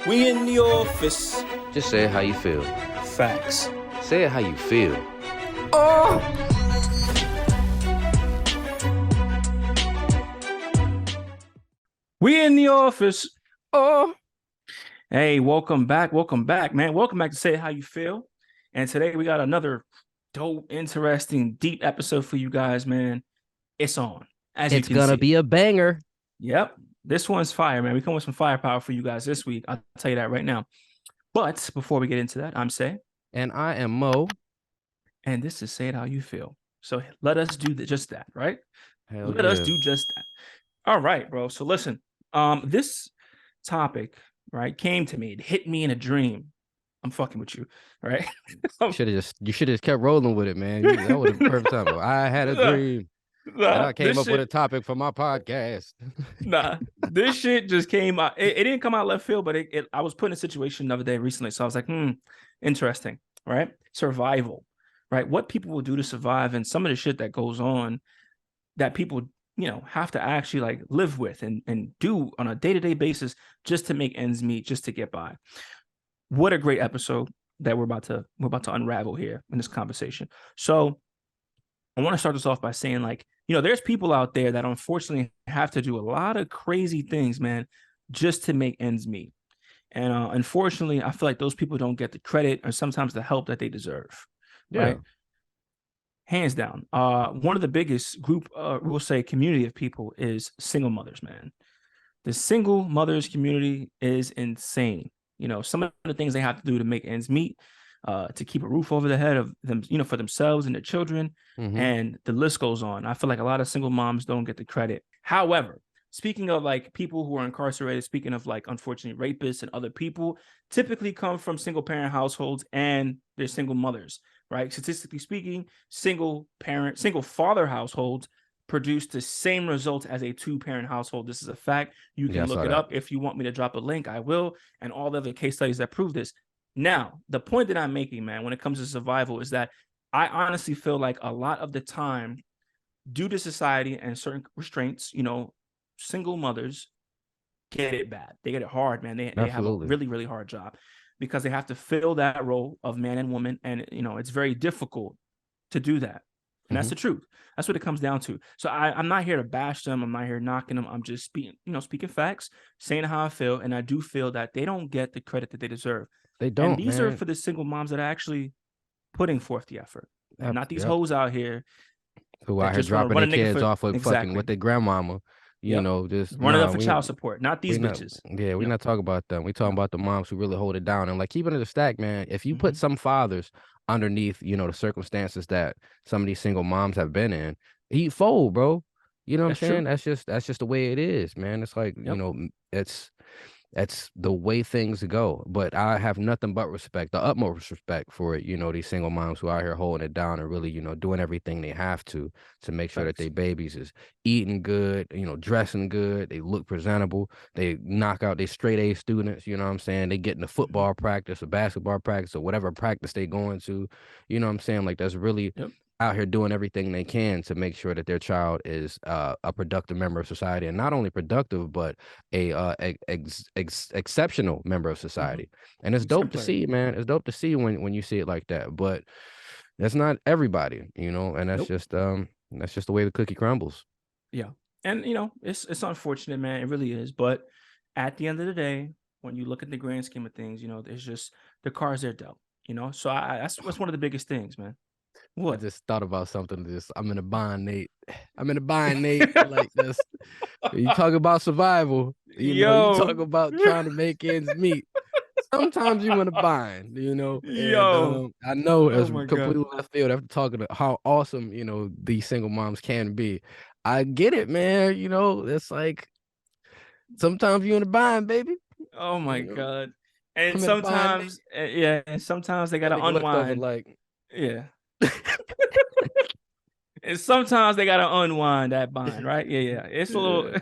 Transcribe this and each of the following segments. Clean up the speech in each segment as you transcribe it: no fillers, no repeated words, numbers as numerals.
We in the office. Just say it how you feel. Facts. Say it how you feel. Oh! We in the office. Oh! Hey, welcome back. Welcome back, man. Welcome back to Say It How You Feel. And today we got another dope, interesting, deep episode for you guys, man. It's on, as you It's can gonna see. be a banger. Yep. This one's fire, man. We come with some firepower for you guys this week. I'll tell you that right now. But before we get into that, I'm Say. And I am Mo. And this is Say It How You Feel. So let us do just that, right? Hell Let yeah. us do just that. All right, bro. So listen, this topic, right, came to me. It hit me in a dream. I'm fucking with you, right? You should have just kept rolling with it, man. That would have been perfect time. I had a dream. And I came up with a topic for my podcast. This shit just came out. It didn't come out left field, but I was put in a situation the other day recently. So I was like, interesting, right? Survival, right? What people will do to survive and some of the shit that goes on that people, have to actually like live with and do on a day-to-day basis just to make ends meet, just to get by. What a great episode that we're about to unravel here in this conversation. So I want to start this off by saying, like, there's people out there that unfortunately have to do a lot of crazy things, man, just to make ends meet. And unfortunately, I feel like those people don't get the credit or sometimes the help that they deserve. Yeah. Right? Hands down. One of the biggest group, we'll say community of people is single mothers, man. The single mothers community is insane. Some of the things they have to do to make ends meet, to keep a roof over the head of them, for themselves and their children. Mm-hmm. And the list goes on. I feel like a lot of single moms don't get the credit. However, speaking of like people who are incarcerated, speaking of like unfortunate rapists and other people, typically come from single parent households and they're single mothers, right? Statistically speaking, single father households produce the same results as a two-parent household. This is a fact. You can look it up. If you want me to drop a link, I will. And all the other case studies that prove this. Now, the point that I'm making, man, when it comes to survival is that I honestly feel like a lot of the time, due to society and certain restraints, single mothers get it bad. They get it hard, man. They have a really, really hard job because they have to fill that role of man and woman. And, it's very difficult to do that. And that's the truth. That's what it comes down to. So I'm not here to bash them. I'm not here knocking them. I'm just speaking facts, saying how I feel. And I do feel that they don't get the credit that they deserve. They don't. And these are for the single moms that are actually putting forth the effort. And not these hoes out here who out here dropping their kids off with fucking with their grandmama. Just running up for child support. Not these bitches. We're not talking about them. We're talking about the moms who really hold it down. And like keeping it a stack, man. If you put some fathers underneath, the circumstances that some of these single moms have been in, he'd fold, bro. You know what I'm saying? That's just the way it is, man. It's like, that's the way things go. But I have nothing but respect, the utmost respect for it, these single moms who are out here holding it down and really, doing everything they have to make sure that their babies is eating good, dressing good, they look presentable, they knock out their straight A students, you know what I'm saying? They get in the football practice or basketball practice or whatever practice they going to, you know what I'm saying? Like that's really out here doing everything they can to make sure that their child is a productive member of society, and not only productive, but a exceptional member of society. And it's dope to see, man. It's dope to see when you see it like that. But that's not everybody, and that's just the way the cookie crumbles. Yeah, and it's unfortunate, man. It really is. But at the end of the day, when you look at the grand scheme of things, there's just the cards they're dealt. So that's one of the biggest things, man. What? I just thought about something. I'm in a bind, Nate. Like this. You talk about survival. You talk about trying to make ends meet. Sometimes you in a bind, And, I know it's completely left field after talking about how awesome, these single moms can be. I get it, man. It's like sometimes you in a bind, baby. Oh my God. And sometimes, and sometimes they gotta unwind. And sometimes they gotta unwind that bind, right? Yeah. It's a little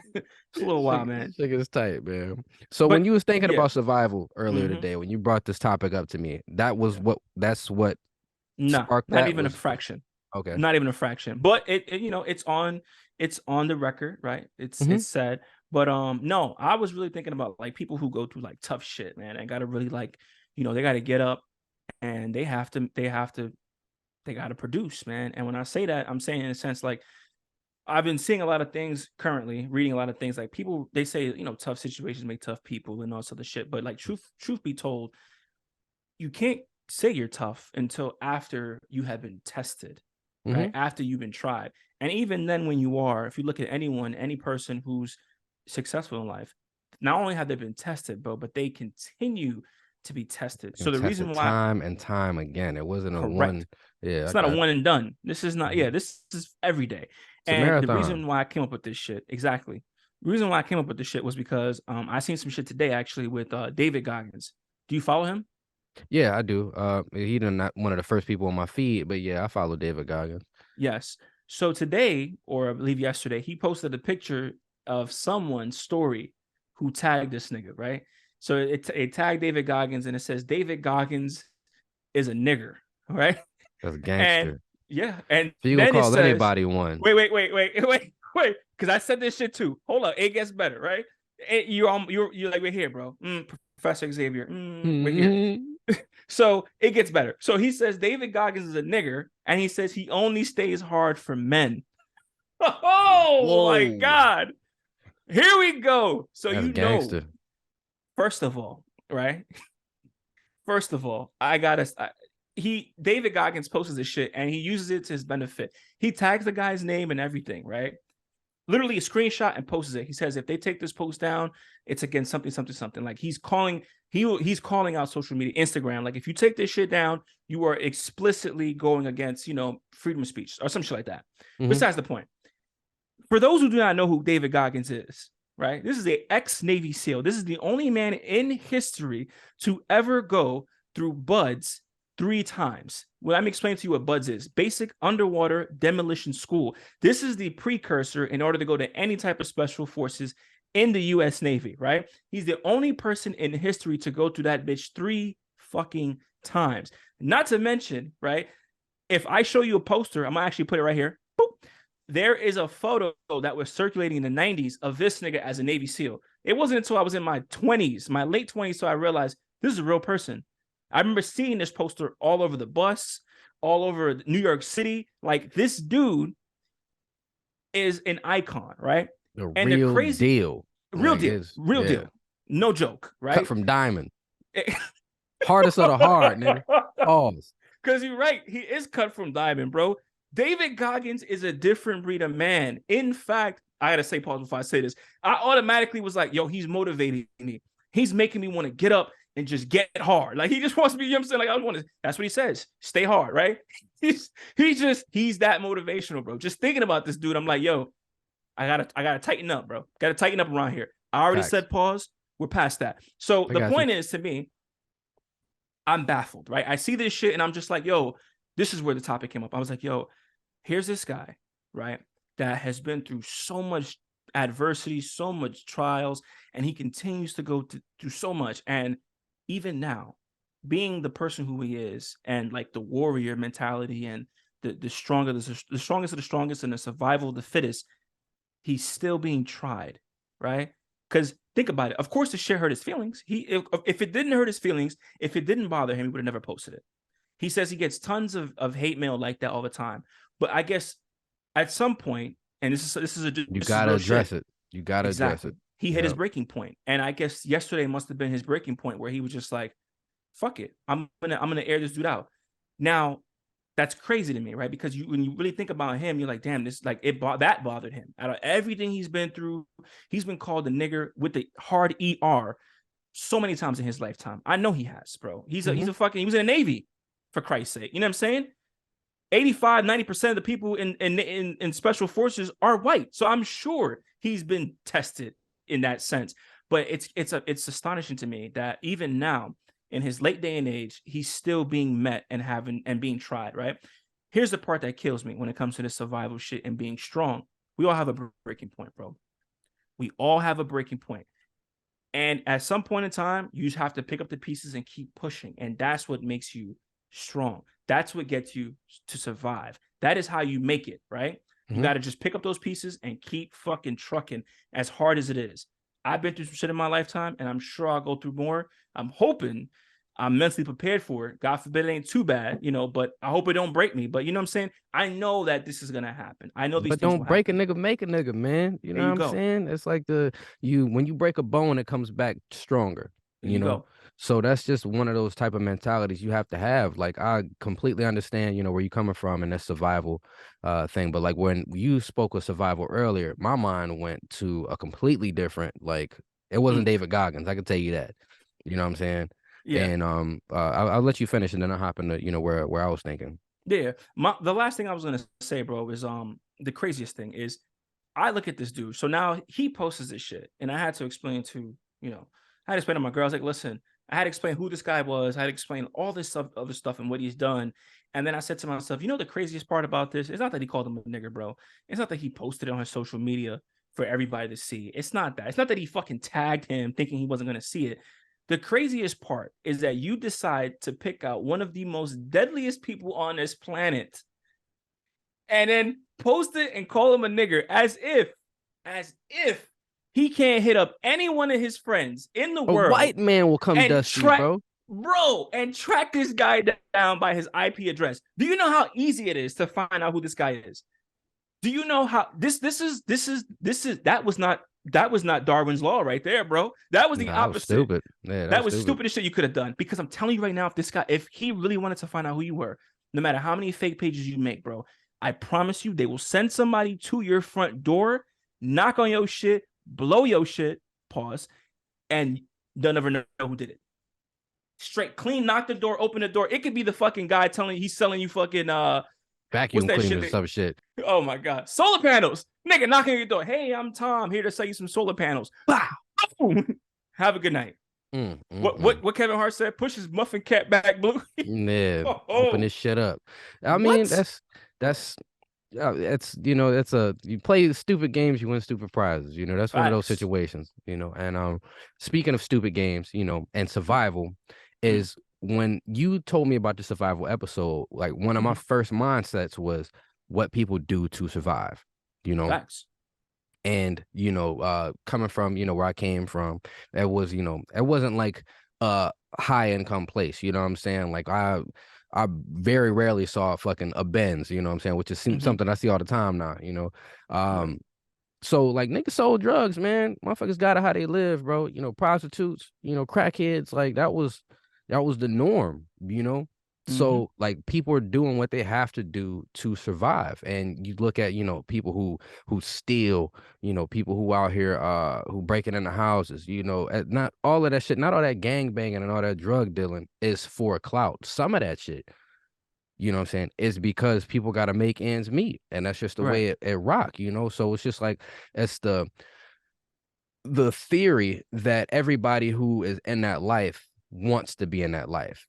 wild, man. It's tight, man. So when you was thinking about survival earlier today, when you brought this topic up to me, that's what sparked not even a fraction. Okay. Not even a fraction. But it's on the record, right? It's said But no, I was really thinking about like people who go through like tough shit, man, and gotta really like, they gotta get up and they gotta produce, man. And when I say that, I'm saying in a sense like I've been seeing a lot of things currently, reading a lot of things like people they say, tough situations make tough people and all this other shit. But like truth be told, you can't say you're tough until after you have been tested, right? Hmm. After you've been tried. And even then, when you are, if you look at any person who's successful in life, not only have they been tested, bro, but they continue to be tested. So And the tested reason why, time and time again. It wasn't a correct. one. Yeah, I It's not a got. one and done. This is not, Mhm. yeah, this is every day. It's a And the marathon. reason why I came up with this shit, exactly. The reason why I came up with this shit was because I seen some shit today actually with David Goggins. Do you follow him? Yeah, I do. He not one of the first people on my feed, but yeah, I follow David Goggins. Yes. So today, or I believe yesterday, he posted a picture of someone's story who tagged this nigga, right? So it tagged David Goggins and it says David Goggins is a nigger, right? That's And gangster. yeah, and So you gonna then it call says, anybody one? wait, because I said this shit too. Hold up, it gets better, right? You're like, we're here, bro. Professor Xavier, we're here. So it gets better. So he says David Goggins is a nigger, and he says he only stays hard for men. Oh my Whoa, God. Here we go. So that's gangster. first of all, right? First of all, I gotta David Goggins posts this shit and he uses it to his benefit. He tags the guy's name and everything, right? Literally a screenshot and posts it. He says if they take this post down, it's against something, something, something. Like he's calling out social media, Instagram. Like if you take this shit down, you are explicitly going against, freedom of speech or some shit like that. Hmm. Besides the point. For those who do not know who David Goggins is, right? This is a ex-Navy SEAL. This is the only man in history to ever go through BUDS 3 times. Well, let me explain to you what BUDS is. Basic Underwater Demolition School. This is the precursor in order to go to any type of special forces in the U.S. Navy, right? He's the only person in history to go through that bitch 3 fucking times. Not to mention, right? If I show you a poster, I'm gonna actually put it right here. Boop. There is a photo that was circulating in the 90s of this nigga as a Navy SEAL. It wasn't until I was in my 20s, my late 20s, so I realized this is a real person. I remember seeing this poster all over the bus, all over New York City. Like this dude is an icon, right? The And the real crazy, deal. real Like deal, it's real yeah. deal, no joke, Cut right? from diamond. Hardest of the hard, nigga. Pause. Because you're right, he is cut from diamond, bro. David Goggins is a different breed of man. In fact, I gotta say, pause before I say this. I automatically was like, yo, he's motivating me. He's making me want to get up and just get hard. Like he just wants to be, I'm saying? Like I want to, that's what he says. Stay hard, right? He's that motivational, bro. Just thinking about this dude, I'm like, yo, I gotta tighten up, bro. Gotta tighten up around here. I already Facts. said pause. We're past that. So I the got you. point is to me, I'm baffled, right? I see this shit and I'm just like, yo, this is where the topic came up. I was like, yo, here's this guy, right, that has been through so much adversity, so much trials, and he continues to go through so much. And even now, being the person who he is, and like the warrior mentality, and the strongest of the strongest, and the survival of the fittest, he's still being tried, right? Because think about it. Of course, the shit hurt his feelings. If it didn't hurt his feelings, if it didn't bother him, he would have never posted it. He says he gets tons of hate mail like that all the time. But I guess at some point, and You this is gotta real shit. address it. You gotta address Exactly. it. He hit his Yeah. breaking point. And I guess yesterday must have been his breaking point where he was just like, fuck it. I'm gonna air this dude out. Now, that's crazy to me, right? Because when you really think about him, you're like, damn, this like that bothered him. Out of everything he's been through, he's been called a nigger with the hard ER so many times in his lifetime. I know he has, bro. He's Hmm. a fucking he was in the Navy, for Christ's sake. You know what I'm saying? 85, 90% of the people in special forces are white. So I'm sure he's been tested in that sense. But it's astonishing to me that even now, in his late day and age, he's still being met and being tried, right? Here's the part that kills me when it comes to the survival shit and being strong. We all have a breaking point, bro. We all have a breaking point. And at some point in time, you just have to pick up the pieces and keep pushing. And that's what makes you strong. That's what gets you to survive. That is how you make it, right? You got to just pick up those pieces and keep fucking trucking as hard as it is. I've been through some shit in my lifetime, and I'm sure I'll go through more. I'm hoping I'm mentally prepared for it. God forbid it ain't too bad, but I hope it don't break me. But you know what I'm saying? I know that this is gonna happen. I know these But things will don't break a happen. nigga, make a nigga, man. You know There what you I'm go. saying? It's like when you break a bone, it comes back stronger, There you you know? go. So that's just one of those type of mentalities you have to have. Like I completely understand, where you're coming from and that survival thing. But like when you spoke of survival earlier, my mind went to a completely different, like it wasn't Mm, David Goggins, I can tell you that. You know what I'm saying? yeah. And I'll let you finish and then I'll hop into, where I was thinking. Yeah. The last thing I was gonna say, bro, is the craziest thing is I look at this dude. So now he posts this shit, and I had to explain to I had to explain to my girls like, listen, I had to explain who this guy was. I had to explain all this stuff, other stuff, and what he's done. And then I said to myself, the craziest part about this is not that he called him a nigger, bro. It's not that he posted it on his social media for everybody to see. It's not that. It's not that he fucking tagged him thinking he wasn't gonna see it. The craziest part is that you decide to pick out one of the most deadliest people on this planet and then post it and call him a nigger as if he can't hit up any one of his friends in the A world white man will come and dusty, bro. track this guy down by his IP address. Do you know how easy it is to find out who this guy is? Do you know how that was not Darwin's law right there, bro. That was the Nah, that was opposite. stupid. Yeah, that That was was stupid. stupidest shit you could have done. Because I'm telling you right now, if he really wanted to find out who you were, no matter how many fake pages you make, bro, I promise you, they will send somebody to your front door, knock on your shit, blow your shit, pause, and they'll never know who did it. Straight clean, knock the door, open the door. It could be the fucking guy telling you he's selling you fucking what's Vacuum that shit? cleaners and some shit. Oh my god, solar panels, nigga, knocking on your door. Hey, I'm Tom, here to sell you some solar panels. Wow. Have a good night. Mm, mm, What mm. what what Kevin Hart said? Push his muffin cap back, blue. Yeah, open Oh, this shit up. I mean, what? that's it's that's you play stupid games, you win stupid prizes. That's one of those Facts. situations. And speaking of stupid games, and Mm, survival mm, is when you told me about the survival episode. Like one of my mhm. first mindsets was what people do to survive. You know, Facts. and coming from where I came from, it wasn't like a high income place. You know what I'm saying? Like I very rarely saw fucking a Benz, you know what I'm saying, which is Hmm. something I see all the time now. Right. um so like niggas sold drugs, man. Motherfuckers got it how they live, bro. Prostitutes, crackheads, like that was the norm, Hmm. So like people are doing what they have to do to survive. And you look at, people who steal, people who out here who breaking into houses, not all of that shit, not all that gang banging and all that drug dealing is for clout. Some of that shit, what I'm saying, is because people got to make ends meet. And that's just the Right. way it rock. So it's just like it's the theory that everybody who is in that life wants to be in that life.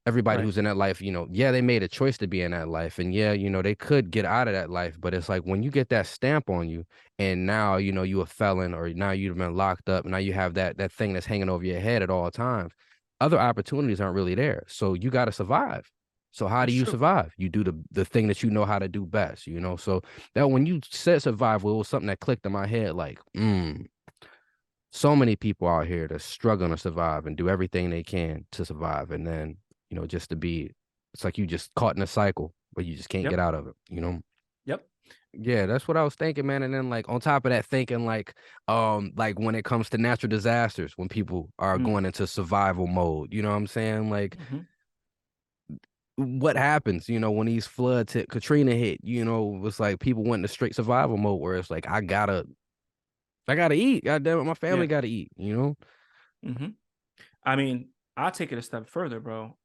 Everybody Right. who's in that life, yeah, they made a choice to be in that life, and yeah, they could get out of that life. But it's like when you get that stamp on you and now you a felon, or now you've been locked up, now you have that thing that's hanging over your head at all times. Other opportunities aren't really there, so you got to survive. So how do That's you true. survive? You do the thing that you know how to do best. So that when you said survival, it was something that clicked in my head, like so many people out here that's struggling to survive and do everything they can to survive. And then, just to be, it's like you just caught in a cycle, but you just can't get Yep. out of it. Yep. Yeah, that's what I was thinking, man. And then like on top of that, thinking like when it comes to natural disasters, when people are Mm. going into survival mode, you know what I'm saying? Like Hmm. what happens, when these floods hit, Katrina hit, it was like people went into straight survival mode where it's like, I gotta eat. God damn it, my family Yeah. gotta eat. Hmm. I mean, I'll take it a step further, bro.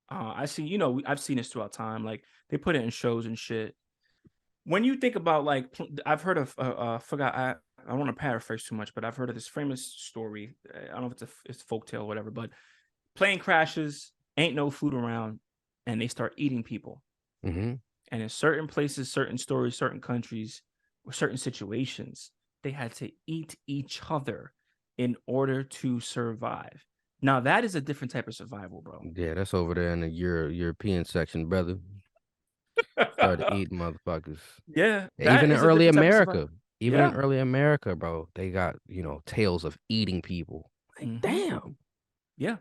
I see, I've seen this throughout time. Like they put it in shows and shit. When you think about like, I've heard of, forgot, I don't want to paraphrase too much, but I've heard of this famous story. I don't know if it's folktale or whatever, but plane crashes, ain't no food around, and they start eating people. Mm-hmm. And in certain places, certain stories, certain countries, or certain situations, they had to eat each other in order to survive. Now that is a different type of survival, bro. Yeah, that's over there in the European section, brother. Started eating motherfuckers. Yeah, Even that in is a early different type of survival. America, even in Yeah. early America, bro, they got, tales of eating people. Like, Hmm. damn, Yeah.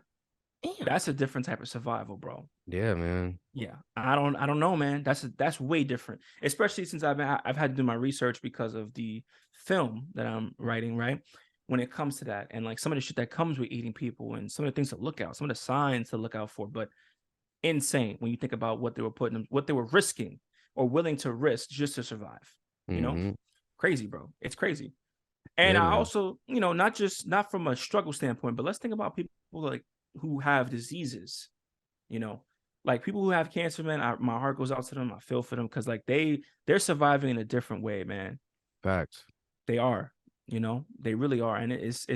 damn. That's a different type of survival, bro. Yeah, man. Yeah. I don't know, man. That's way different. Especially since I've had to do my research because of the film that I'm writing, right? When it comes to that and like some of the shit that comes with eating people and some of the things to look out, some of the signs to look out for, but insane when you think about what they were putting, what they were risking or willing to risk just to survive. You know, Hmm. crazy, bro. It's crazy. And Yeah, I man. also, not from a struggle standpoint, but let's think about people like who have diseases, you know, like people who have cancer, man. My heart goes out to them. I feel for them because like they're surviving in a different way, man. Facts. They are, they really are, and it's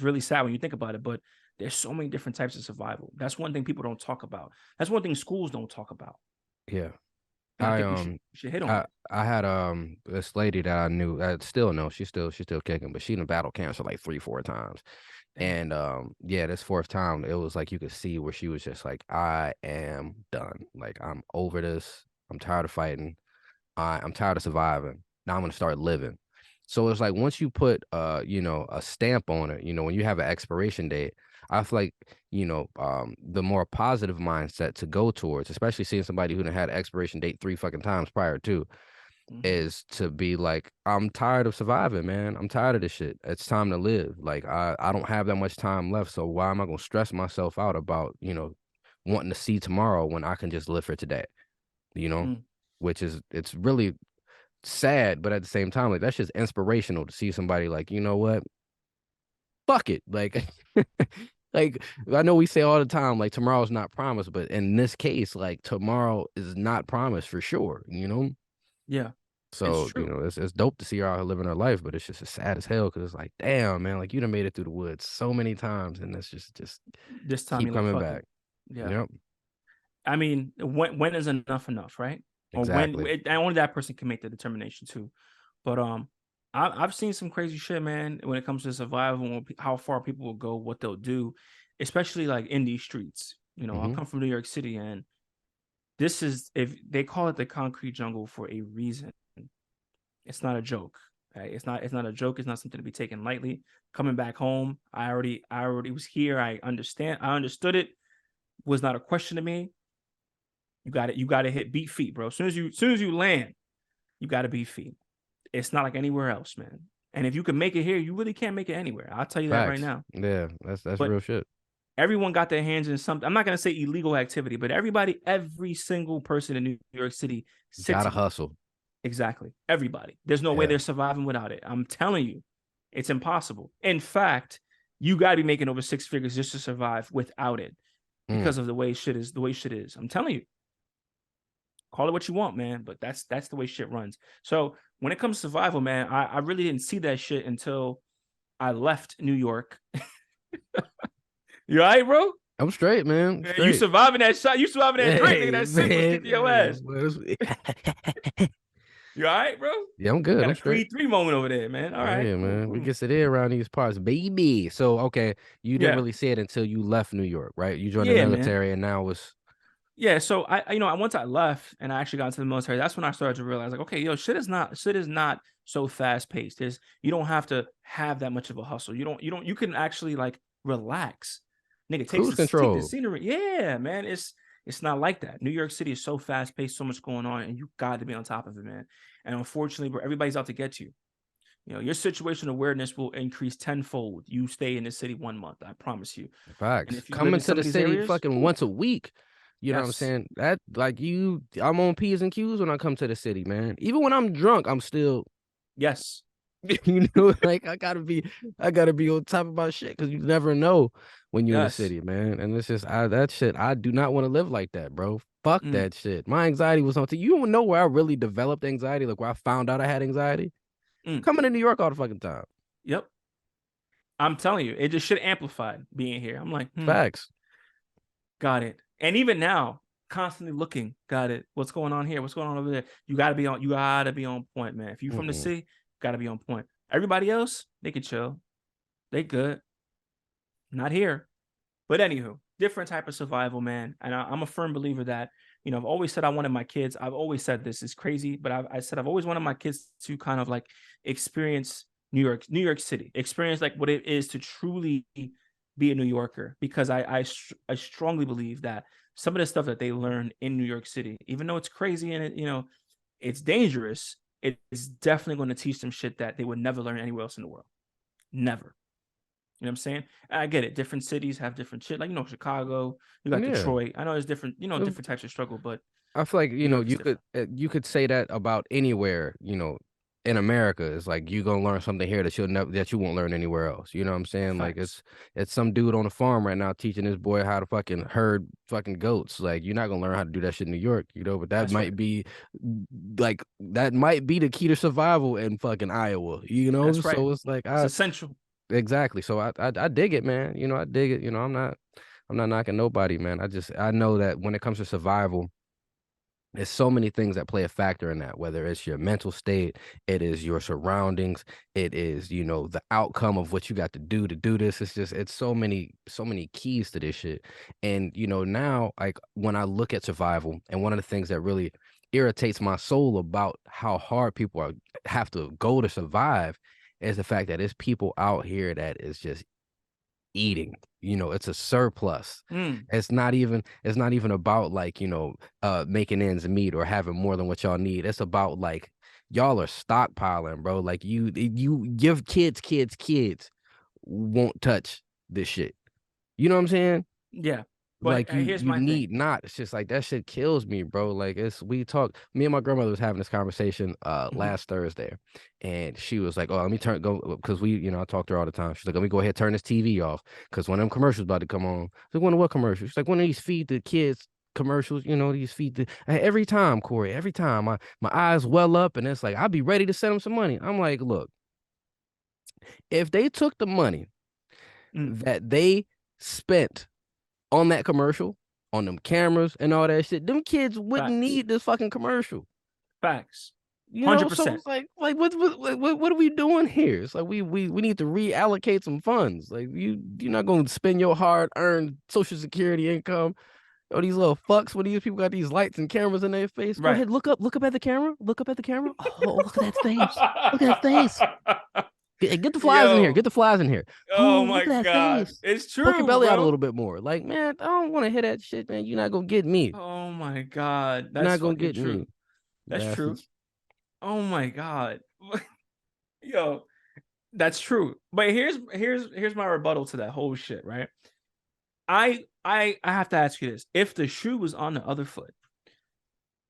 really sad when you think about it. But there's so many different types of survival. That's one thing people don't talk about. That's one thing schools don't talk about, Yeah. and I I think we should hit on I it. I had this lady that I knew, I still know, she's still kicking, but she done battled cancer like 3, 4 times. Damn. And yeah, this fourth time, it was like you could see where she was just like, I am done. Like, I'm over this. I'm tired of fighting. I'm tired of surviving. Now I'm gonna start living. So it's like once you put a stamp on it, when you have an expiration date, I feel like, the more positive mindset to go towards, especially seeing somebody who done had an expiration date 3 fucking times prior to, Hmm. is to be like, I'm tired of surviving, man. I'm tired of this shit. It's time to live. Like, I don't have that much time left. So why am I gonna stress myself out about, wanting to see tomorrow when I can just live for today, you know? Mm. Which is, it's really sad, but at the same time, like, that's just inspirational to see somebody like, you know what? Fuck it. Like, like, I know we say all the time, like, tomorrow's not promised, but in this case, like, tomorrow is not promised for sure. Yeah, it's So, true. it's dope to see her out here living her life, but it's just as sad as hell because it's like, damn, man, like, you done made it through the woods so many times, and that's just This time keep you're like, coming fuck it. back. Yeah. Yep, I mean, when is enough, right? Or when exactly. and only that person can make the determination too. But I've seen some crazy shit, man, when it comes to survival and how far people will go, what they'll do, especially like in these streets. I Hmm. come from New York City, and this is if they call it the concrete jungle for a reason. It's not a joke. Right? It's not a joke. It's not something to be taken lightly. Coming back home, I already was here. I understood it. Was not a question to me. You got to hit beat feet, bro. As soon as you land, you got to beat feet. It's not like anywhere else, man. And if you can make it here, you really can't make it anywhere. I'll tell you that right Facts. now. Yeah, that's But real shit. everyone got their hands in something. I'm not gonna say illegal activity, but every single person in New York City sits Gotta in it. hustle. Exactly. Everybody. There's no way Yeah. they're surviving without it. I'm telling you, it's impossible. In fact, you got to be making over six figures just to survive without it Mm. because of the way shit is. The way shit is. I'm telling you. Call it what you want, man, but that's the way shit runs. So when it comes to survival, man, I really didn't see that shit until I left New York. You all right, bro? I'm straight, man. I'm Man, you straight. surviving that shot. You surviving that drink, nigga. Hey, That sip was kicking your man. ass. What is- You all right, bro? Yeah, I'm good. Got I'm a straight. Creed 3 moment over there, man. All right, Yeah, cool, man. We cool. get it in around these parts, baby. So, okay, you didn't Yeah. really see it until you left New York, right? You joined the Yeah, man. military, and now it's Yeah, so once I left and I actually got into the military, that's when I started to realize, like, okay, shit is not so fast paced. You don't have to have that much of a hustle. You can actually like relax. Nigga, cruise take the control. scenery. Yeah, man, it's not like that. New York City is so fast paced, so much going on, and you got to be on top of it, man. And unfortunately, bro, everybody's out to get you. Your situational awareness will increase tenfold. You stay in the city 1 month, I promise you. And Facts. if you live Coming in to some of the these city areas, fucking ooh, once a week. You know what I'm yes, saying? That, like, I'm on P's and Q's when I come to the city, man. Even when I'm drunk, I'm still, yes, like, I gotta be on top of my shit because you never know when you're in the yes. city, man. And it's just that shit. I do not want to live like that, bro. Fuck Mm, that shit. My anxiety was on. You don't know where I really developed anxiety, like where I found out I had anxiety. mm. Coming to New York all the fucking time. Yep. I'm telling you, it just should amplify being here. I'm like, Facts. got it. And even now, constantly looking, got it. What's going on here? What's going on over there? You gotta be on point, man. If you from the Mm-mm. city, gotta be on point. Everybody else, they can chill. They good. Not here. But anywho, different type of survival, man. And I'm a firm believer that, I've always said I wanted my kids. I've always said this is crazy, but I said I've always wanted my kids to kind of like experience New York City, experience like what it is to truly be a New Yorker, because I strongly believe that some of the stuff that they learn in New York City, even though it's crazy and it's dangerous, it's definitely going to teach them shit that they would never learn anywhere else in the world. Never. You know what I'm saying? I get it. Different cities have different shit. Like, Chicago, you got Yeah. Detroit. I know there's different, different types of struggle, but I feel like New York is different. you could say that about anywhere, in America. It's like you gonna learn something here that you won't learn anywhere else. You know what I'm saying? Like Facts. it's some dude on the farm right now teaching his boy how to fucking herd fucking goats. Like you're not gonna learn how to do that shit in New York, but That's right. that might be the key to survival in fucking Iowa, That's right. So it's like It's I essential. exactly. So I dig it, man. I dig it. I'm not knocking nobody, man. I know that when it comes to survival, there's so many things that play a factor in that, whether it's your mental state, it is your surroundings, it is, the outcome of what you got to do this. It's so many keys to this shit. And, now, like when I look at survival, and one of the things that really irritates my soul about how hard have to go to survive is the fact that there's people out here that is just eating. It's a surplus. Mm, It's not even about like, making ends meet or having more than what y'all need. It's about like y'all are stockpiling, bro. Like you give kids won't touch this shit. You know what I'm saying? yeah. But Like you here's you my thing. need not. It's just like that shit kills me, bro. Like me and my grandmother was having this conversation Mhm. last Thursday, and she was like, "Oh, let me go," because I talk to her all the time. She's like, "Let me go ahead, turn this TV off because one of them commercials about to come on." I was like, "One of what commercials?" She's like, "One of these feed the kids commercials, these feed the every time, Corey, every time my eyes well up, and it's like I'll be ready to send them some money." I'm like, "Look, if they took the money Mm, that they spent on that commercial, on them cameras and all that shit, them kids wouldn't facts. need this fucking commercial." Facts. 100%. So it's like what are we doing here? It's like we need to reallocate some funds. Like you're not gonna spend your hard earned social security income on these little fucks when these people got these lights and cameras in their face. Go Right. ahead, look up at the camera. Look up at the camera. Oh, look at that face. Look at that face. Get the flies in here. Get Yo. the flies in here. Oh Oh, look my at that God. face. It's Poke your true, belly out a bro. little bit more. Like, man, I don't want to hear that shit, man. You're not gonna get me. Oh my God. You're That's not gonna fucking get true. me, That's true. bastards. Oh my God. Yo, that's true. But here's my rebuttal to that whole shit, right? I have to ask you this. If the shoe was on the other foot,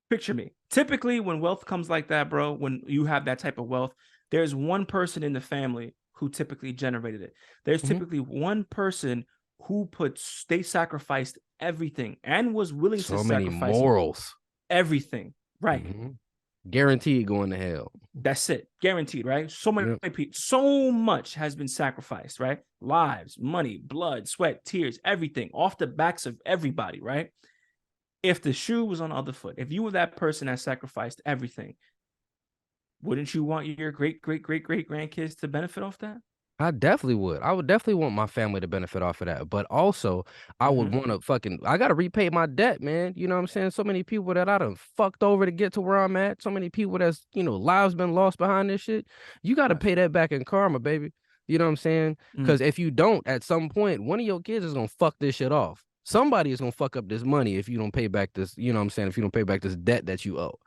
picture me. Typically, when wealth comes like that, bro, when you have that type of wealth, there's one person in the family who typically generated it. There's Mhm. typically one person they sacrificed everything and was willing to So many sacrifice morals. everything. Right. Mhm. Guaranteed going to hell. That's it. Guaranteed, right? So many Yep. people, so much has been sacrificed, right? Lives, money, blood, sweat, tears, everything off the backs of everybody, right? If the shoe was on the other foot, if you were that person that sacrificed everything, wouldn't you want your great, great, great, great grandkids to benefit off that? I definitely would. I would definitely want my family to benefit off of that. But also, I would Mm-hmm. want to I got to repay my debt, man. You know what I'm saying? So many people that I done fucked over to get to where I'm at. So many people that's, lives been lost behind this shit. You got to Facts. pay that back in karma, baby. You know what I'm saying? Mm, Because if you don't, at some point, one of your kids is going to fuck this shit off. Somebody is going to fuck up this money if you don't pay back this, you know what I'm saying? If you don't pay back this debt that you owe.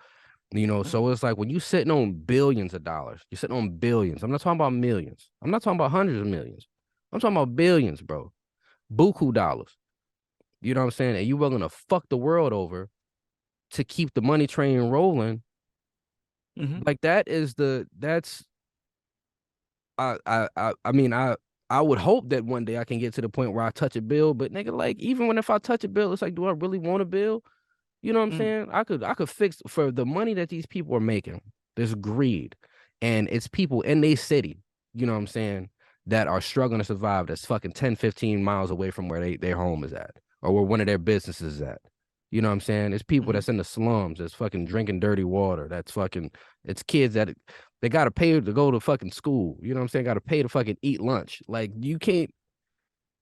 mm, So it's like when you sitting on billions of dollars, you're sitting on billions. I'm not talking about millions. I'm not talking about hundreds of millions. I'm talking about billions, bro. Buku dollars. You know what I'm saying? And you willing to fuck the world over to keep the money train rolling. mm-hmm, Like that's I mean I would hope that one day I can get to the point where I touch a bill, but nigga, like even when if I touch a bill, it's like, do I really want a bill? You know what I'm mm, saying? I could fix for the money that these people are making. There's greed, and it's people in their city. You know what I'm saying? That are struggling to survive. That's fucking 10, 15 miles away from where their home is at, or where one of their businesses is at. You know what I'm saying? It's people mm-hmm, that's in the slums that's fucking drinking dirty water. That's fucking. It's kids that they gotta pay to go to fucking school. You know what I'm saying? Got to pay to fucking eat lunch. Like you can't.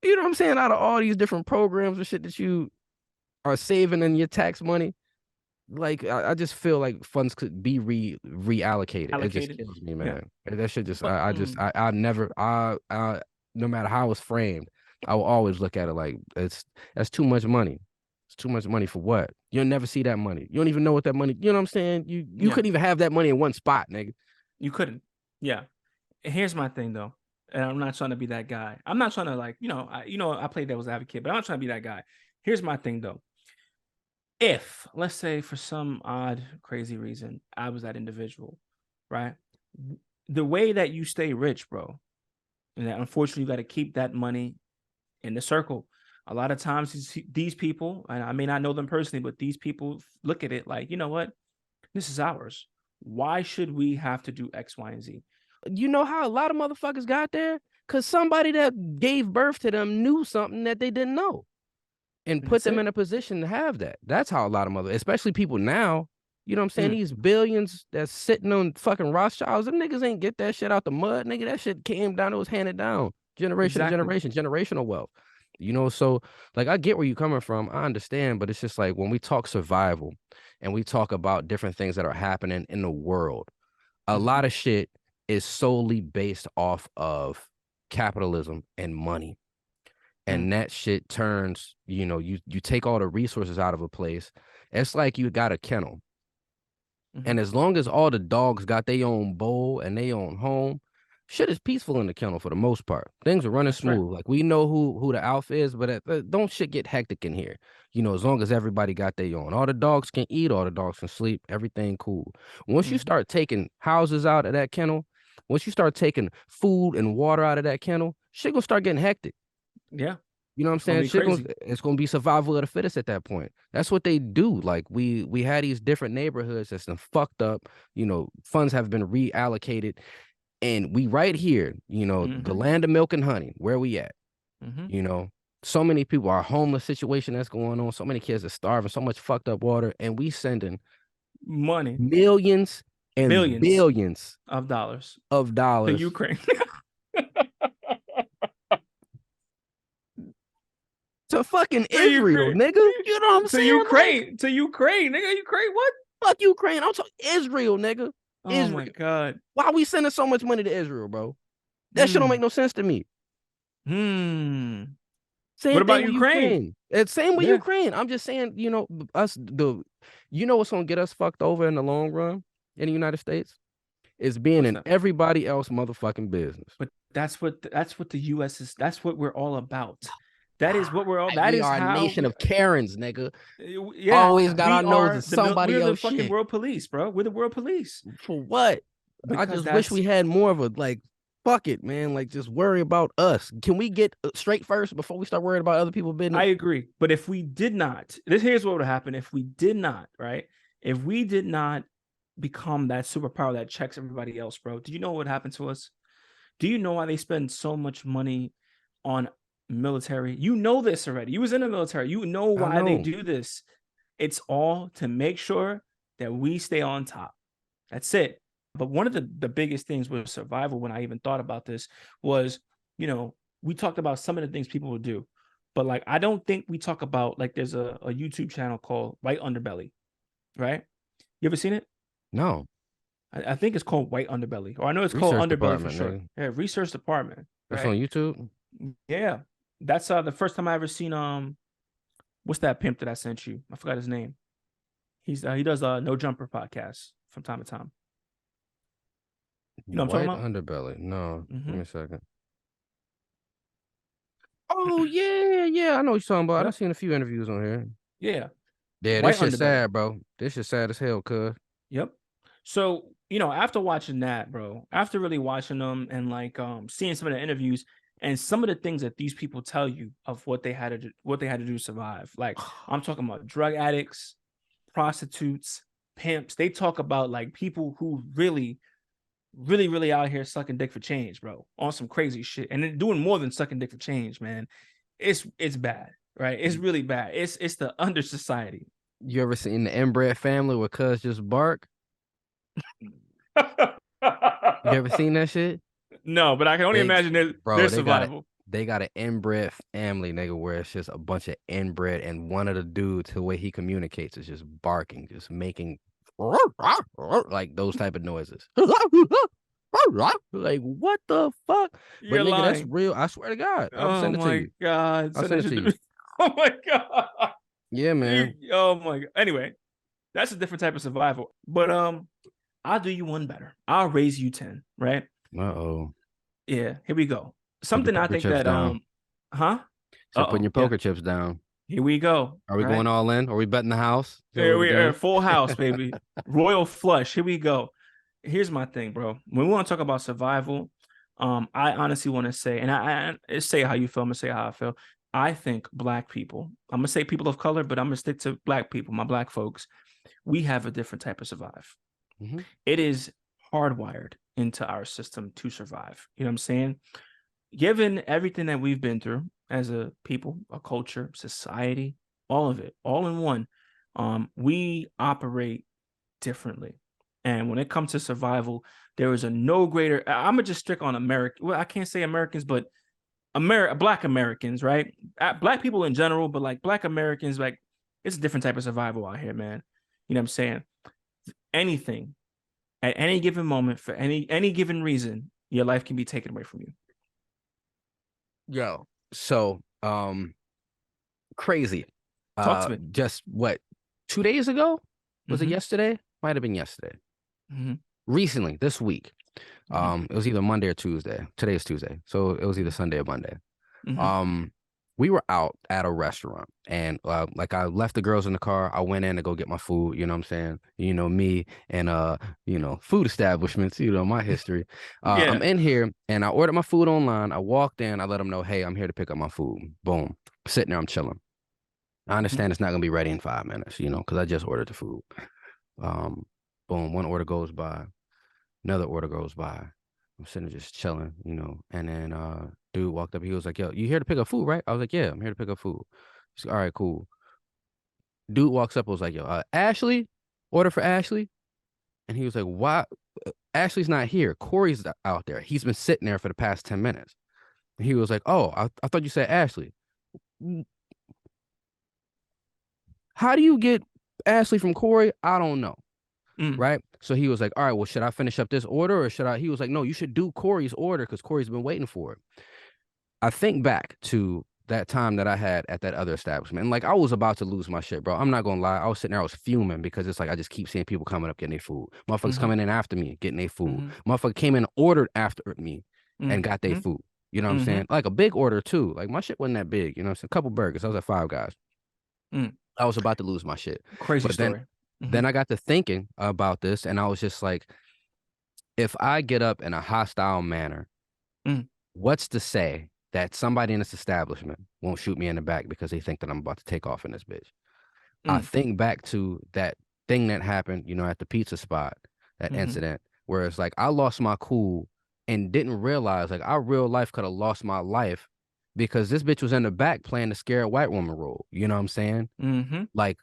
You know what I'm saying? Out of all these different programs and shit that you are saving in your tax money, like I just feel like funds could be reallocated. It just Allocated. kills me, Yeah. man. That shit just But I never no matter how it's framed, I will always look at it like that's too much money. It's too much money for what? You'll never see that money. You don't even know what that money, you know what I'm saying? You yeah, couldn't even have that money in one spot, nigga. you couldn't. Yeah. Here's my thing though, and I'm not trying to be that guy. I'm not trying to like, I play devil's advocate, but I'm not trying to be that guy. Here's my thing though. If, let's say, for some odd, crazy reason, I was that individual, right? The way that you stay rich, bro, and that unfortunately you got to keep that money in the circle. A lot of times these people, and I may not know them personally, but these people look at it like, you know what? This is ours. Why should we have to do X, Y, and Z? You know how a lot of motherfuckers got there? Because somebody that gave birth to them knew something that they didn't know and And put that's them it. in a position to have that. That's how a lot of mother, especially people now, you know what I'm saying? Mm, These billions that's sitting on fucking Rothschilds, them niggas ain't get that shit out the mud, nigga. That shit came down, it was handed down generation to exactly. generation, generational wealth. You know, so like I get where you're coming from. I understand, but it's just like when we talk survival and we talk about different things that are happening in the world, a Mm-hmm. lot of shit is solely based off of capitalism and money. Mm, And that shit turns, you take all the resources out of a place. It's like you got a kennel. mm-hmm. And as long as all the dogs got their own bowl and their own home, shit is peaceful in the kennel for the most part. Things are running That's right. smooth. Like we know who the alpha is, but don't shit get hectic in here. As long as everybody got their own. All the dogs can eat, all the dogs can sleep, everything cool. Once you Mm-hmm. start taking houses out of that kennel, once you start taking food and water out of that kennel, shit gonna start getting hectic. Yeah, You know what I'm it's gonna saying? be crazy. It's gonna be survival of the fittest at that point. That's what they do. Like we had these different neighborhoods that's been fucked up. Funds have been reallocated, and we right here. The Mm-hmm. land of milk and honey. Where we at? Mm-hmm. You know, so many people are homeless situation that's going on. So many kids are starving. So much fucked up water, and we sending Money, millions and billions billions of dollars of to dollars Ukraine. to fucking to Israel, Ukraine. nigga. You know what I'm saying? Like, To Ukraine, nigga. Ukraine, what? fuck Ukraine. I'm talking Israel, nigga. Oh my Israel. god. Why are we sending so much money to Israel, bro? That shit don't make Hmm. no sense to me. Hmm. What Same thing about with Ukraine? Ukraine. It's same with Yeah. Ukraine. I'm just saying, what's gonna get us fucked over in the long run in the United States is being What's in that? everybody else motherfucking business. But that's what the US is. That's what we're all about. That is what we're all. That We is are a how nation we. of Karens, nigga. Yeah, Always got our nose in we're somebody the else fucking shit. world police, bro. We're the world police For what? I because just wish that's. we had more of a like. Fuck it, man. Like, just worry about us. Can we get straight first before we start worrying about other people's I business? agree, but if we did not, here's what would happen if we did not, right? If we did not become that superpower that checks everybody else, bro. Do you know what would happen to us? Do you know why they spend so much money on military? You know this already. You was in the military. You know I why they know. do this. It's all to make sure that we stay on top. That's it. But one of the biggest things with survival, when I even thought about this, was, we talked about some of the things people would do. But like I don't think we talk about like there's a YouTube channel called White Underbelly, right? You ever seen it? No. I think it's called White Underbelly, or I know it's called Research Underbelly for department, short. nigga. Yeah, research department, That's on right? YouTube. Yeah, that's the first time I ever seen what's that pimp that I sent you? I forgot his name. He does No Jumper podcast from time to time. You know what I'm White talking underbelly. No. about? Give Mm-hmm. me a second. Oh yeah, yeah. I know what you're talking about. I've Yep. seen a few interviews on here. Yeah. Yeah, this White shit Underbelly. sad, bro. This shit sad as hell, cuz. Yep. So, after watching that, bro, after really watching them and like seeing some of the interviews and some of the things that these people tell you of what they had to do to survive. Like I'm talking about drug addicts, prostitutes, pimps. They talk about like people who really, really, really out here sucking dick for change, bro, on some crazy shit. And they're doing more than sucking dick for change, man. It's bad, right? It's really bad. It's the under society. You ever seen the inbred family where cuz just bark? You ever seen that shit? No, but I can only They, imagine their bro, survival. they got an inbred family, nigga, where it's just a bunch of inbred, and one of the dudes, the way he communicates is just barking, just making like those type of noises. Like, what the fuck? But You're nigga, that's lying. real. I swear to God. I'll Oh send it to my you. God. I'll Send send that it shit to to you. me. Oh my God. Yeah, man. Oh my God. Anyway, that's a different type of survival. But I'll do you one better. I'll raise you 10, right? Uh-oh. Yeah, here we go. Put your Something I poker think chips that down. huh? Said putting Uh-oh. your Yeah. poker chips down. Here we go. Are we Right? going all in? Are we betting the house? Is that Here what we're we are, doing? full house, baby. Royal flush. Here we go. Here's my thing, bro. When we want to talk about survival, I honestly want to say, and I say how you feel, I'm gonna say how I feel. I think black people, I'm gonna say people of color, but I'm gonna stick to black people, my black folks, we have a different type of survive. Mm-hmm. It is hardwired into our system to survive. You know what I'm saying? Given everything that we've been through as a people, a culture, society, all of it, all in one, we operate differently. And when it comes to survival, there is a no greater. I'm gonna just stick on America. Well, I can't say Americans, but Black Americans, right? Black people in general, but like Black Americans, like it's a different type of survival out here, man. You know what I'm saying? Anything at any given moment for any given reason, your life can be taken away from you. Yo. So, crazy. Talk to me. Just what, 2 days ago? Was it Mm-hmm. yesterday? Might have been yesterday. Mm-hmm. Recently, this week. Mm-hmm. It was either Monday or Tuesday. Today is Tuesday. So it was either Sunday or Monday. Mm-hmm. Um, we were out at a restaurant, and like, I left the girls in the car. I went in to go get my food, you know what I'm saying? You know me and food establishments, my history. I'm Yeah. in here and I ordered my food online. I walked in, I let them know, hey, I'm here to pick up my food. Boom. Sitting there, I'm chilling. I Mm-hmm. understand it's not gonna be ready in 5 minutes, because I just ordered the food. Um, Boom, one order goes by, another order goes by. I'm sitting there just chilling, and then dude walked up. He was like, "Yo, you here to pick up food, right?" I was like, "Yeah, I'm here to pick up food." He's like, "All right, cool." Dude walks up, was like, "Yo, Ashley, order for Ashley." And he was like, "Why? Ashley's not here. Corey's out there. He's been sitting there for the past 10 minutes." And he was like, "Oh, I thought you said Ashley. How do you get Ashley from Corey? I don't know." Mm. Right. So he was like, "All right, well, should I finish up this order or should I?" He was like, "No, you should do Corey's order because Corey's been waiting for it." I think back to that time that I had at that other establishment. And like, I was about to lose my shit, bro. I'm not gonna lie. I was sitting there, I was fuming because it's like I just keep seeing people coming up getting their food. Motherfuckers Mm-hmm. coming in after me, getting their food. Mm-hmm. Motherfucker came in, ordered after me, and got their Mm-hmm. food. You know what I'm Mm-hmm. saying? Like a big order too. Like my shit wasn't that big, you know what I'm saying? A couple burgers. I was at Five Guys. Mm. I was about to lose my shit. Crazy But then story. Mm-hmm. then I got to thinking about this and I was just like, if I get up in a hostile manner, Mm. what's to say that somebody in this establishment won't shoot me in the back because they think that I'm about to take off in this bitch? I Mm. think back to that thing that happened, at the pizza spot, that Mm-hmm. incident, where it's like I lost my cool and didn't realize like our real life could have lost my life because this bitch was in the back playing the scared white woman role. You know what I'm saying? Mm-hmm. Like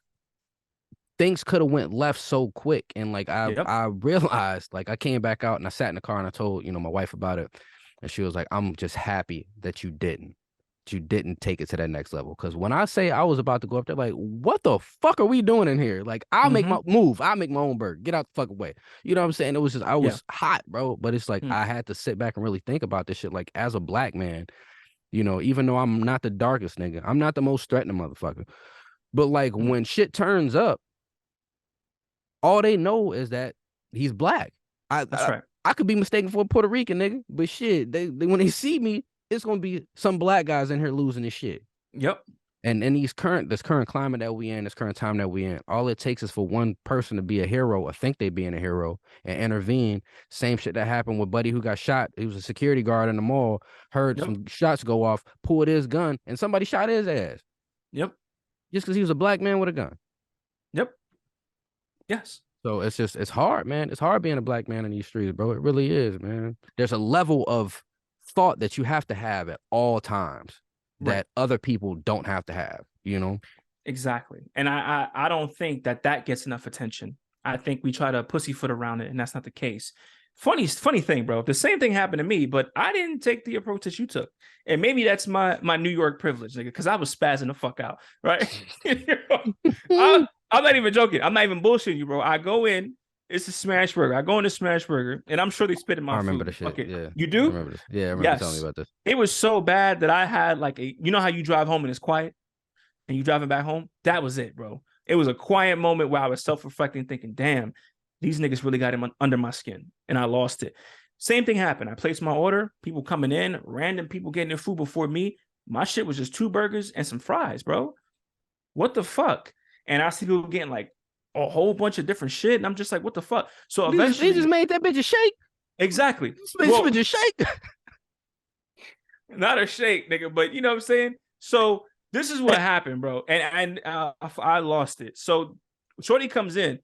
things could have went left so quick. And like Yep. I realized, like I came back out and I sat in the car and I told, my wife about it. And she was like, I'm just happy that you didn't. You didn't take it to that next level. Because when I say I was about to go up there, like, what the fuck are we doing in here? Like, I'll make Mm-hmm. my move. I'll make my own burger. Get out the fuck away. You know what I'm saying? It was just, I Yeah. was hot, bro. But it's like, Mm. I had to sit back and really think about this shit. Like, as a black man, even though I'm not the darkest nigga, I'm not the most threatening motherfucker. But like, Mm. when shit turns up, all they know is that he's black. I, That's I, right. I could be mistaken for a Puerto Rican nigga, but shit, they when they see me, it's gonna be some black guys in here losing this shit. Yep. And in this current climate that we in, this current time that we in, all it takes is for one person to be a hero or think they being a hero and intervene. Same shit that happened with Buddy who got shot. He was a security guard in the mall, heard Yep. some shots go off, pulled his gun, and somebody shot his ass Yep. just because he was a black man with a gun. Yep. Yes. So it's hard, man. It's hard being a black man in these streets, bro. It really is, man. There's a level of thought that you have to have at all times Right. that other people don't have to have, Exactly. And I don't think that gets enough attention. I think we try to pussyfoot around it, and that's not the case. funny thing, bro. The same thing happened to me, but I didn't take the approach that you took. And maybe that's my New York privilege, nigga, because I was spazzing the fuck out, right? I'm not even joking. I'm not even bullshitting you, bro. I go in, it's a smash burger. I go into smash burger, and I'm sure they spit in I my remember the food. shit. Okay, Yeah, you I do? remember this. Yeah, I remember you telling me Yes. about this. It was so bad that I had like you know how you drive home and it's quiet, and you driving back home? That was it, bro. It was a quiet moment where I was self-reflecting, thinking, damn, these niggas really got him under my skin, and I lost it. Same thing happened. I placed my order, people coming in, random people getting their food before me. My shit was just 2 burgers and some fries, bro. What the fuck? And I see people getting like a whole bunch of different shit, and I'm just like, what the fuck? So They just eventually, made that bitch a shake. exactly. This Well, bitch a shake. not a shake, nigga, but you know what I'm saying? So this is what happened, bro. And I lost it. So Shorty comes in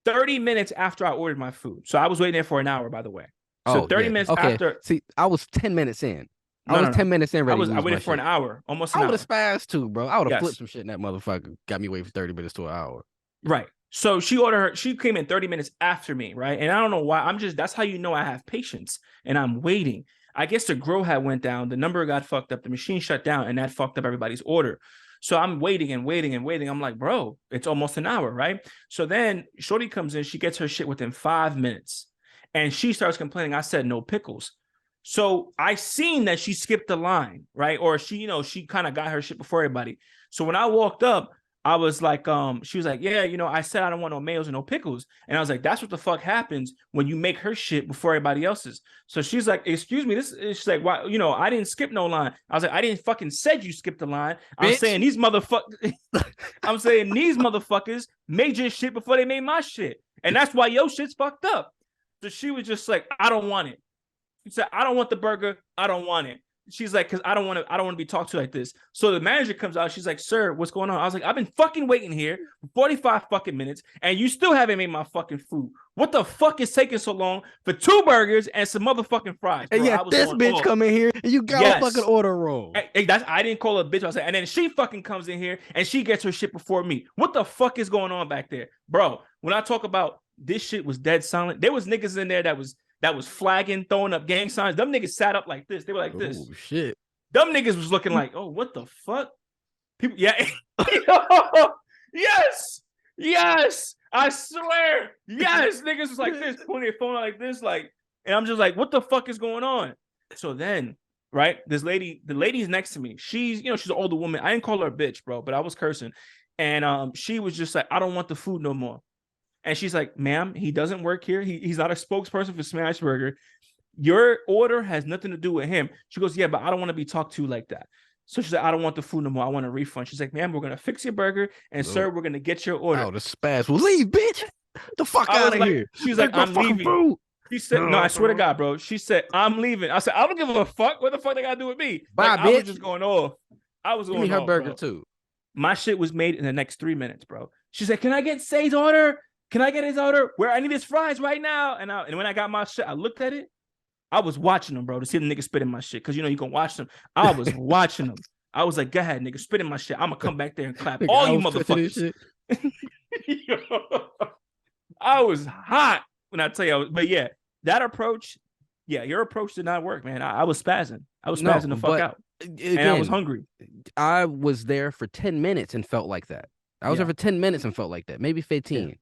30 minutes after I ordered my food. So I was waiting there for an hour, by the way. So Oh 30 yeah. minutes Okay. after, See, I was 10 minutes in. I no, was no, 10 no. minutes in, ready to I lose my waited for an shit. hour, almost I an would have hour. spazzed too, bro. I would have flipped Yes. some shit in that motherfucker. Got me waiting for 30 minutes to an hour. Right. So she came in 30 minutes after me, right? And I don't know why. That's how you know I have patience and I'm waiting. I guess the grow had went down, the number got fucked up, the machine shut down, and that fucked up everybody's order. So I'm waiting and waiting and waiting. I'm like, bro, it's almost an hour, right? So then Shorty comes in, she gets her shit within 5 minutes, and she starts complaining. I said no pickles. So I seen that she skipped the line, right? Or she kind of got her shit before everybody. So when I walked up, I was like, she was like, yeah, I said I don't want no mayos and no pickles. And I was like, that's what the fuck happens when you make her shit before everybody else's. So she's like, excuse me, she's like, why, I didn't skip no line. I was like, I didn't fucking said you skipped the line. I'm Bitch. saying these motherfuckers made your shit before they made my shit. And that's why your shit's fucked up. So she was just like, I don't want it. She said, I don't want the burger. I don't want it. She's like, because I don't want to be talked to like this. So the manager comes out. She's like, sir, what's going on? I was like, I've been fucking waiting here for 45 fucking minutes, and you still haven't made my fucking food. What the fuck is taking so long for 2 burgers and some motherfucking fries? Bro, And I yet was this going bitch off. come in here and you got a fucking order wrong. I didn't call her a bitch. I said, and then she fucking comes in here and she gets her shit before me. What the fuck is going on back there? Bro, when I talk about this shit was dead silent, there was niggas in there that was flagging, throwing up gang signs. Them niggas sat up like this. They were like this. Oh shit. Them niggas was looking like, oh, what the fuck? People, yeah. Yes. I swear. Yes. Niggas was like this, pulling their phone out like this, like, and I'm just like, what the fuck is going on? So then, right, the lady's next to me. She's an older woman. I didn't call her a bitch, bro, but I was cursing. And she was just like, I don't want the food no more. And she's like, ma'am, he doesn't work here. He's not a spokesperson for Smash Burger. Your order has nothing to do with him. She goes, yeah, but I don't want to be talked to like that. So she's like, I don't want the food no more. I want a refund. She's like, ma'am, we're going to fix your burger. And sir, we're going to get your order. Oh, the spaz. Well, leave, bitch. The fuck out of here. She's like, I'm leaving. Food. She said, no, I swear to God, bro. She said, I'm leaving. I said, I don't give a fuck. What the fuck they got to do with me? Bye, like, bitch. I was just going off. Give me her burger, bro. Too. My shit was made in the next 3 minutes, bro. She said, can I get Say's order? Can I get his order? Where I need his fries right now. And when I got my shit, I looked at it. I was watching them, bro, to see the nigga spit in my shit. Because, you can watch them. I was watching them. I was like, go ahead, nigga, spit in my shit. I'm going to come back there and clap all you motherfuckers. I was hot when I tell you. But, yeah, that approach, your approach did not work, man. I was spazzing. I was spazzing the fuck out. Again, and I was hungry. I was there for 10 minutes and felt like that. I was there for 10 minutes and felt like that. Maybe 15. Yeah.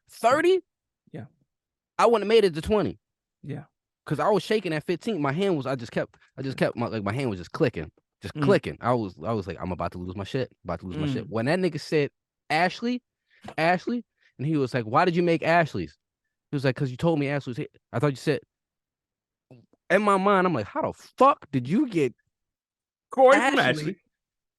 30? Yeah. I wouldn't have made it to 20. Yeah. Because I was shaking at 15. My hand was, I just kept my hand was just clicking. Clicking. I was like, I'm about to lose my shit. My shit. When that nigga said Ashley, and he was like, why did you make Ashley's? He was like, because you told me Ashley's here. I thought you said, in my mind, I'm like, how the fuck did you get Corey from Ashley?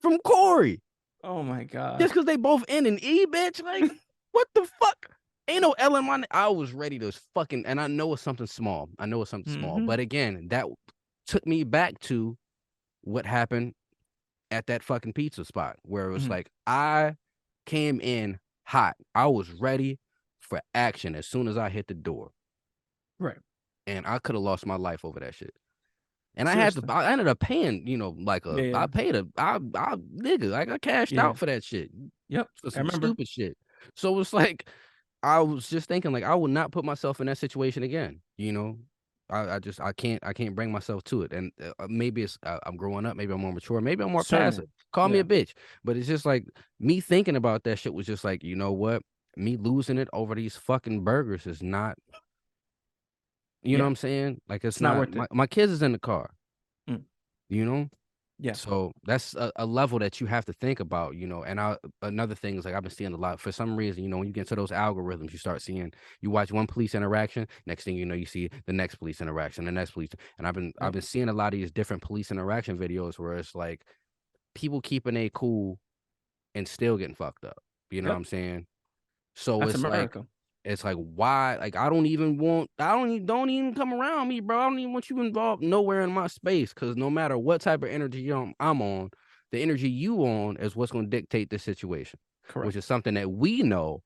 From Corey. Oh my God. Just because they both end in E, bitch? Like, what the fuck? Ain't no L in my name. I was ready to fucking, and I know it's something small. Small. But again, that took me back to what happened at that fucking pizza spot where it was like, I came in hot. I was ready for action as soon as I hit the door. Right. And I could have lost my life over that shit. And I ended up paying, I cashed out for that shit. Yep. For some stupid shit. So it's like, I was just thinking, like, I would not put myself in that situation again, I can't bring myself to it. And maybe it's I'm growing up, maybe I'm more mature, maybe I'm more passive. Certainly. Call me a Yeah. bitch, but it's just like me thinking about that shit was just like, you know what? Me losing it over these fucking burgers is not, you know what Yeah. I'm saying? Like it's It's not not worth it. my kids is in the car, Mm. you know? Yeah. So that's a level that you have to think about, And another thing is like I've been seeing a lot for some reason, when you get into those algorithms, you start seeing you watch one police interaction, next thing you know, you see the next police interaction, the next police. And I've Yep. been seeing a lot of these different police interaction videos where it's like people keeping a cool and still getting fucked up. You know what Yep. I'm saying? So That's America. it's like why? Like don't even come around me, bro. I don't even want you involved nowhere in my space because no matter what type of energy I'm on, the energy you on is what's going to dictate the situation, which Correct. is something that we know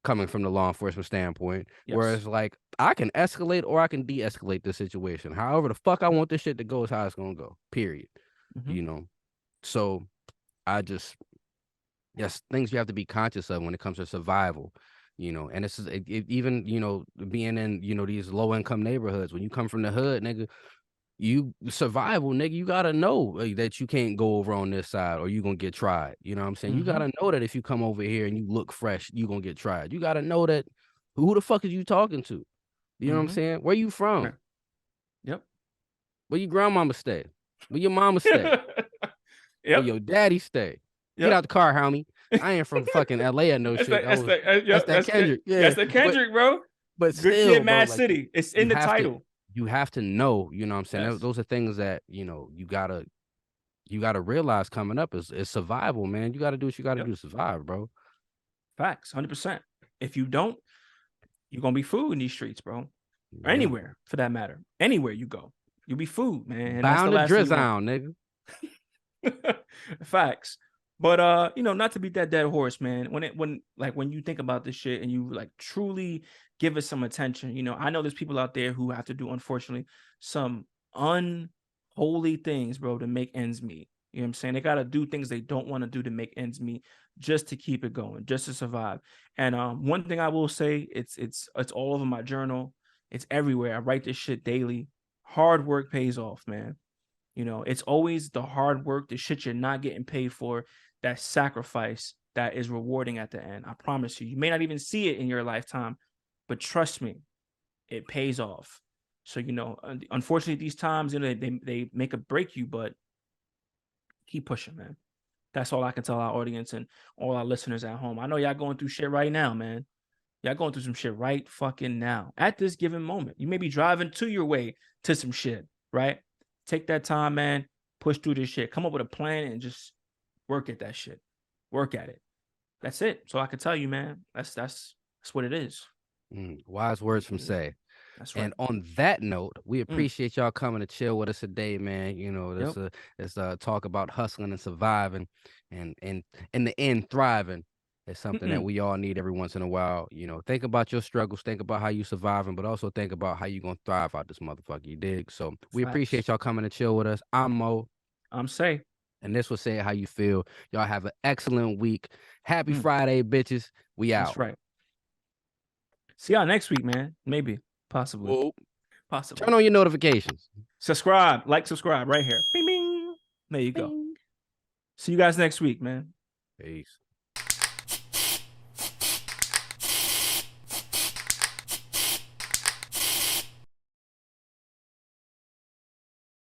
coming from the law enforcement standpoint. Yes. Whereas like I can escalate or I can de-escalate the situation. However the fuck I want this shit to go is how it's going to go. Period. Hmm. You know. So I just yes, things you have to be conscious of when it comes to survival, and this is even, being in, these low income neighborhoods. When you come from the hood, nigga, you survival, nigga, you gotta know that you can't go over on this side or you gonna get tried. You know what I'm saying? You Hmm. gotta know that if you come over here and you look fresh, you gonna get tried. You gotta know that who the fuck is you talking to? You know what I'm Hmm. saying? Where you Yeah. from? Yep. Where your grandmama stay? Where your mama stay? Where Yep. your daddy stay? Get Yep. out the car, homie. I ain't from fucking LA or no That's shit. the I that's was the That's yep. that Kendrick. That's Yeah. the But Kendrick, bro. but Good still, Kid, bro, Mad like City. It's in you the have to title. you have to know, you know what I'm saying? Yes. Those are things that, you gotta realize coming up is survival, man. You gotta do what you gotta Yep. do to survive, bro. Facts. 100%. If you don't, you're gonna be food in these streets, bro. Or Yeah. anywhere for that matter. Anywhere you go, you'll be food, man, and that's the Bound to last thing you want. drizzle, nigga. Facts. But not to beat that dead horse, man. When you think about this shit and you like truly give it some attention, I know there's people out there who have to do, unfortunately, some unholy things, bro, to make ends meet. You know what I'm saying? They gotta do things they don't want to do to make ends meet just to keep it going, just to survive. And one thing I will say, it's all over my journal. It's everywhere. I write this shit daily. Hard work pays off, man. It's always the hard work, the shit you're not getting paid for, that sacrifice that is rewarding at the end. I promise you. You may not even see it in your lifetime, but trust me, it pays off. So, unfortunately, these times, they make or break you, but keep pushing, man. That's all I can tell our audience and all our listeners at home. I know y'all going through shit right now, man. Y'all going through some shit right fucking now at this given moment. You may be driving to your way to some shit, right? Take that time, man. Push through this shit. Come up with a plan and just work at that shit. Work at it. That's it. So I can tell you, man. That's what it is. Wise words from What it is. Say. That's right. And on that note, we Mm, appreciate y'all coming to chill with us today, man. yep. This talk about hustling and surviving, and in the end, thriving is something that Mm-mm. we all need every once in a while. Think about your struggles, think about how you surviving, but also think about how you gonna thrive out this motherfucker. You dig? So we Facts. appreciate y'all coming to chill with us. I'm Mo, I'm safe. and this was Say It How You Feel. Y'all have an excellent week. Happy Mm, Friday, bitches. We that's out. right. See y'all next week, man. Maybe. Possibly. Whoa. Possibly. Turn on your notifications. Subscribe. Like, subscribe right here. Bing, bing. There you go. Bing. See you guys next week, man. Peace.